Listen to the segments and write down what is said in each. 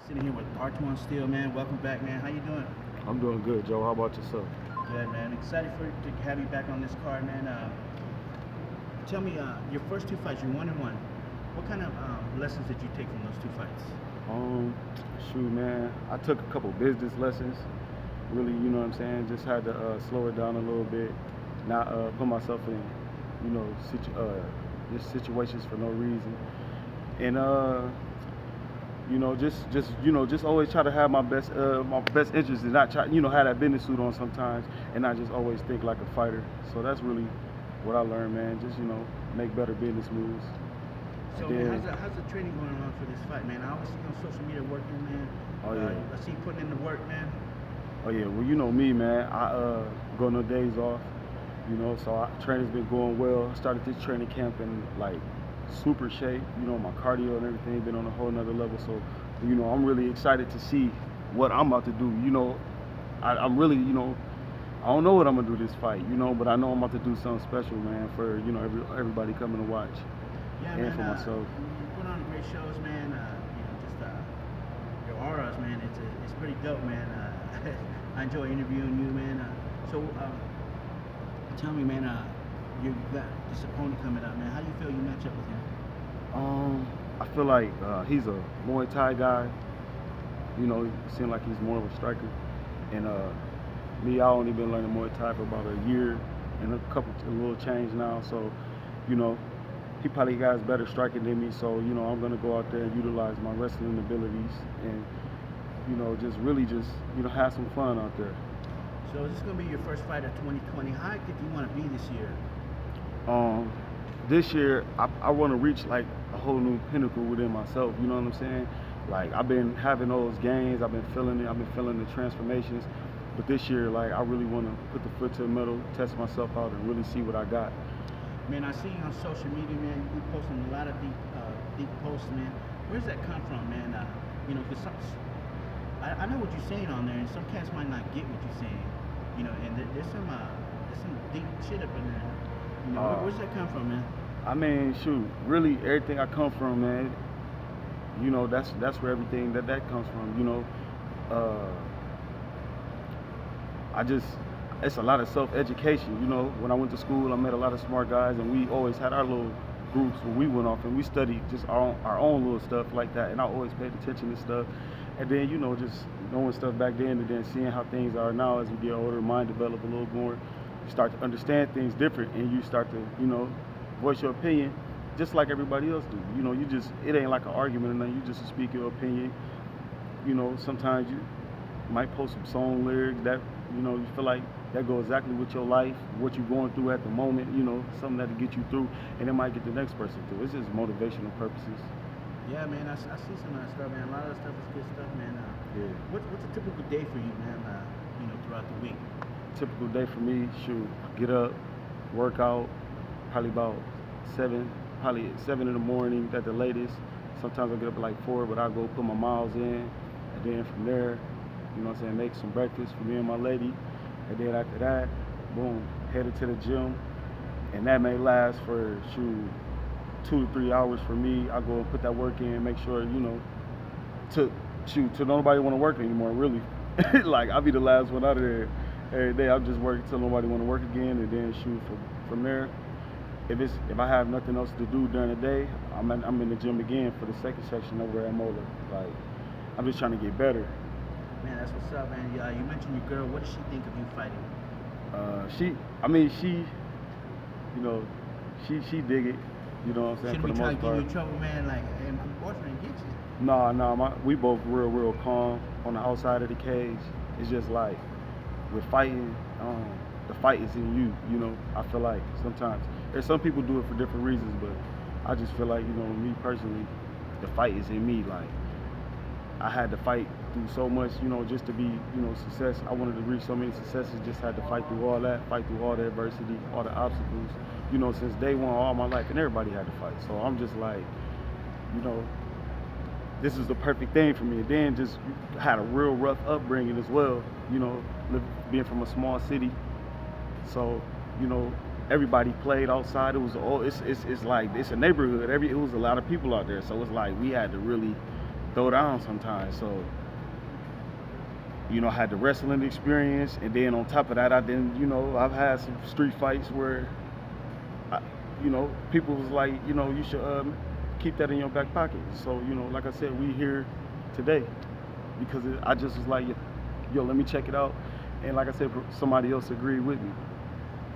Sitting here with Artwaun Steele, man. Welcome back, man. How you doing? I'm doing good, Joe. How about yourself? Good, man. Excited to have you back on this card, man. Tell me, your first two fights, you're 1-1. What kind of lessons did you take from those two fights? Um, Shoot, man. I took a couple business lessons. Really, you know what I'm saying? Just had to slow it down a little bit, not put myself in, just situations for no reason, and just always try to have my best interest and not try, have that business suit on sometimes, and not just always think like a fighter. So that's really what I learned, man. Just make better business moves. So, And man, then, how's the training going on for this fight, man? I always see you on social media working, man. oh yeah. I see you putting in the work, man. Oh yeah, well you know me, man. I go no days off, so training's been going well. I started this training camp in like super shape. My cardio and everything been on a whole nother level. So, I'm really excited to see what I'm about to do. I'm really, I don't know what I'm gonna do this fight, but I know I'm about to do something special, man, for everybody coming to watch, Yeah, and man. for myself. You put on great shows, man. Your auras, man. It's pretty dope, man. I enjoy interviewing you, man. Tell me, man. You got this opponent coming up, man. How do you feel you match up with him? I feel like he's a Muay Thai guy. He seems like he's more of a striker. And me, I only been learning Muay Thai for about a year and a little change now. So, he probably got better striking than me. So, I'm gonna go out there and utilize my wrestling abilities and, just really have some fun out there. So is this gonna be your first fight of 2020? How active do you want to be this year? This year, I want to reach like a whole new pinnacle within myself. You know what I'm saying? Like I've been having those gains, I've been feeling it, I've been feeling the transformations. But this year, like I really want to put the foot to the metal, test myself out, and really see what I got. Man, I see you on social media, man. You posting a lot of deep posts, man. Where's that come from, man? Because I know what you're saying on there, and some cats might not get what you're saying. And there's some deep shit up in there. Where's that come from, man? I mean, shoot, really everything I come from, man. That's where everything that comes from. It's a lot of self-education. When I went to school, I met a lot of smart guys, and we always had our little groups where we went off and we studied just our own little stuff like that. And I always paid attention to stuff. And then, just knowing stuff back then and then seeing how things are now as we get older, mind develop a little more. You start to understand things different, and you start to, voice your opinion just like everybody else do. It ain't like an argument or nothing. You just speak your opinion. Sometimes you might post some song lyrics that, you feel like that go exactly with your life, what you're going through at the moment, something that'll get you through, and it might get the next person through. It's just motivational purposes. Yeah, man, I see some of that stuff, man. A lot of that stuff is good stuff, man. Yeah. What's a typical day for you, man, throughout the week? Typical day for me, shoot, get up, work out, probably about 7 in the morning at the latest. Sometimes I get up at like 4, but I go put my miles in, and then from there, make some breakfast for me and my lady, and then after that, boom, headed to the gym, and that may last for, 2 to 3 hours for me. I go and put that work in, make sure, till nobody want to work anymore, really. Like, I'll be the last one out of there every day. I'll just work till nobody want to work again, and then from there. If I have nothing else to do during the day, I'm in the gym again for the second section over at Mohler. Like, I'm just trying to get better. Man, that's what's up, man. You mentioned your girl. What does she think of you fighting? She dig it. You know what I'm saying? Shouldn't For be the trying most to part. get you in trouble, man. Like, hey, my boyfriend gets you. No, we both real calm on the outside of the cage. It's just like with fighting, the fight is in you. I feel like sometimes there's some people do it for different reasons, but I just feel like me personally, the fight is in me. Like I had to fight through so much, just to be success. I wanted to reach so many successes. Just had to fight through all that, fight through all the adversity, all the obstacles. Since day one, all my life, and everybody had to fight. So I'm just like, this is the perfect thing for me. And then just had a real rough upbringing as well, being from a small city. So, everybody played outside. It was it's like it's a neighborhood. It was a lot of people out there. So it's like we had to really throw down sometimes. So, you know, I had the wrestling experience, and then on top of that, I've had some street fights where, you know, people was like, you know, you should keep that in your back pocket. So, you know, like I said, we here today because I just was like, yo, let me check it out. And like I said, somebody else agreed with me.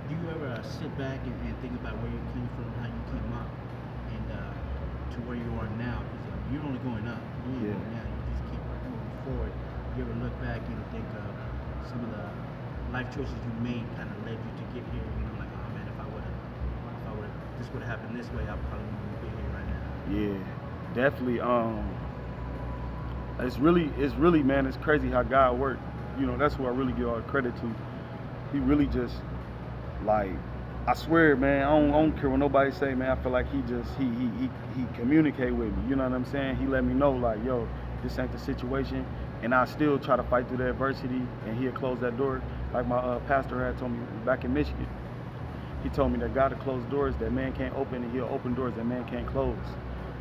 Do you ever sit back and think about where you came from, how you came up, and to where you are now? Because you're only going up. You ain't going down. You just keep moving forward. You ever look back and think of some of the life choices you made kind of led you to get here? You know, like, oh man, if I would have, this would have happened this way, I probably wouldn't be here right now. Yeah, definitely. It's really, man, it's crazy how God worked. You know, that's who I really give all the credit to. He really just, like, I swear, man, I don't care what nobody say, man. I feel like he communicate with me. You know what I'm saying? He let me know, like, yo, this ain't the situation, and I still try to fight through the adversity, and he'll close that door. Like my pastor had told me back in Michigan. He told me that God will close doors that man can't open, and he'll open doors that man can't close.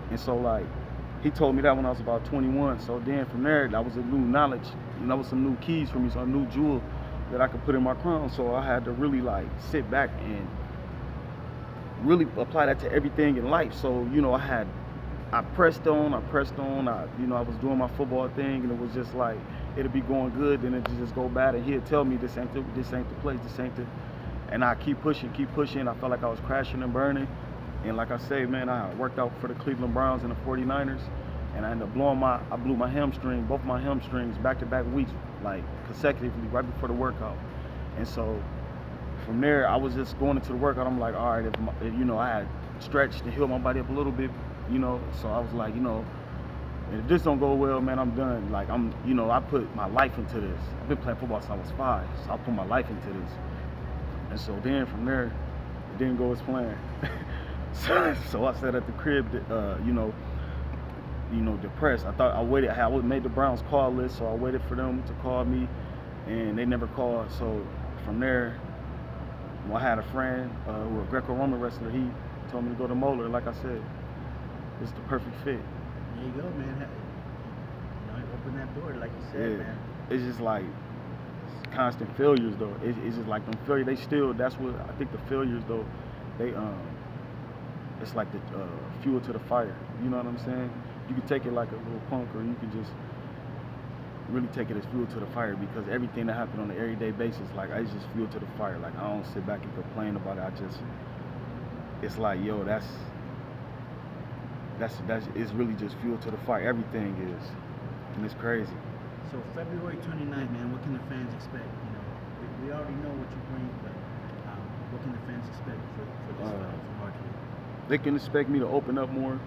And so, like, he told me that when I was about 21. So then from there, that was a new knowledge. You know, that was some new keys for me, so a new jewel that I could put in my crown. So I had to really, like, sit back and really apply that to everything in life. So, you know, I pressed on. You know, I was doing my football thing, and it was just like, it'll be going good, then it just go bad, and he'd tell me this ain't the place, this ain't the, and I keep pushing. I felt like I was crashing and burning. And like I say, man, I worked out for the Cleveland Browns and the 49ers, and I ended up I blew my hamstring, both my hamstrings, back-to-back weeks, like consecutively, right before the workout. And so from there, I was just going into the workout. I'm like, all right, if you know, I had stretched to heal my body up a little bit, you know. So I was like, you know, if this don't go well, man, I'm done. Like, you know, I put my life into this. I've been playing football since I was 5, so I put my life into this. And so then from there, it didn't go as planned. So I sat at the crib, you know, depressed. I made the Browns call list, so I waited for them to call me, and they never called. So from there, I had a friend who was a Greco-Roman wrestler. He told me to go to Mohler. Like I said, it's the perfect fit. There you go, man. You know, open that door, like you said, man. It's just like constant failures, though. It's just like them failures. That's what I think, the failures, though, it's like the fuel to the fire. You know what I'm saying? You can take it like a little punk, or you can just really take it as fuel to the fire, because everything that happened on an everyday basis, like, it's just fuel to the fire. Like, I don't sit back and complain about it. It's like, yo, that's it's really just fuel to the fire. Everything is, and it's crazy. So February 29th, man, what can the fans expect? You know, we already know what you bring, but what can the fans expect for this fight from Artwaun? They can expect me to open up more,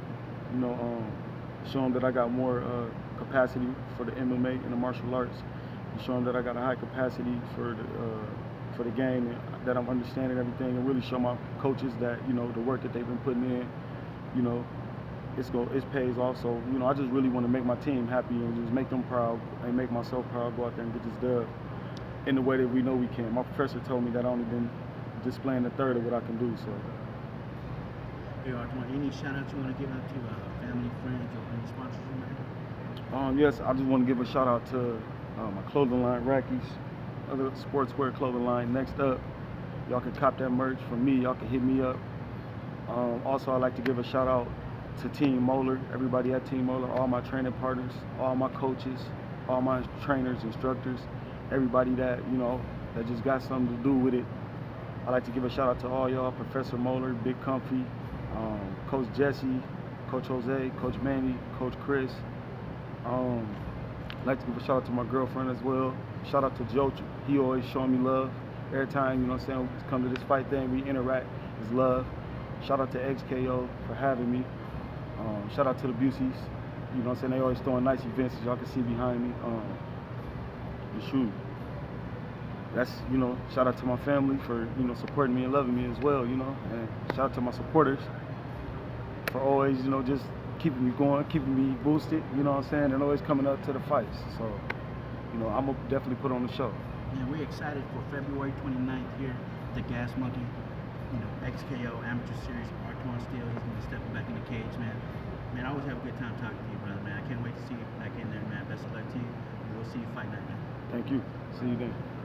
you know, show them that I got more capacity for the MMA and the martial arts, and show them that I got a high capacity for the game, and that I'm understanding everything, and really show my coaches that, you know, the work that they've been putting in, you know, it pays off. So, you know, I just really want to make my team happy and just make them proud and make myself proud, go out there and get this dub in the way that we know we can. My professor told me that I only been displaying a third of what I can do, so. Hey, Artwaun, any shout-outs you want to give out to family, friends, or any sponsors you might have? Yes, I just want to give a shout-out to my clothing line, Rackies, other sportswear clothing line. Next up, y'all can cop that merch from me. Y'all can hit me up. Also, I'd like to give a shout-out to Team Mohler, everybody at Team Mohler, all my training partners, all my coaches, all my trainers, instructors, everybody that, you know, that just got something to do with it. I'd like to give a shout-out to all y'all, Professor Mohler, Big Comfy, Coach Jesse, Coach Jose, Coach Manny, Coach Chris. I'd like to give a shout out to my girlfriend as well. Shout out to Joe. He always showing me love. Every time, you know what I'm saying, we come to this fight thing, we interact, it's love. Shout out to XKO for having me. Shout out to the Buseys. You know what I'm saying, they always throwing nice events, as y'all can see behind me. The shoot. That's, you know, shout out to my family for, you know, supporting me and loving me as well, you know. And shout out to my supporters for always, you know, just keeping me going, keeping me boosted, you know what I'm saying, and always coming up to the fights. So, you know, I'm going to definitely put on the show. Yeah, we're excited for February 29th here at the Gas Monkey, you know, XKO Amateur Series. Artwaun Steele, he's going to be stepping back in the cage, man. Man, I always have a good time talking to you, brother, man. can't wait to see you back in there, man. Best of luck to you. And we'll see you fight night, man. Thank you. See you then.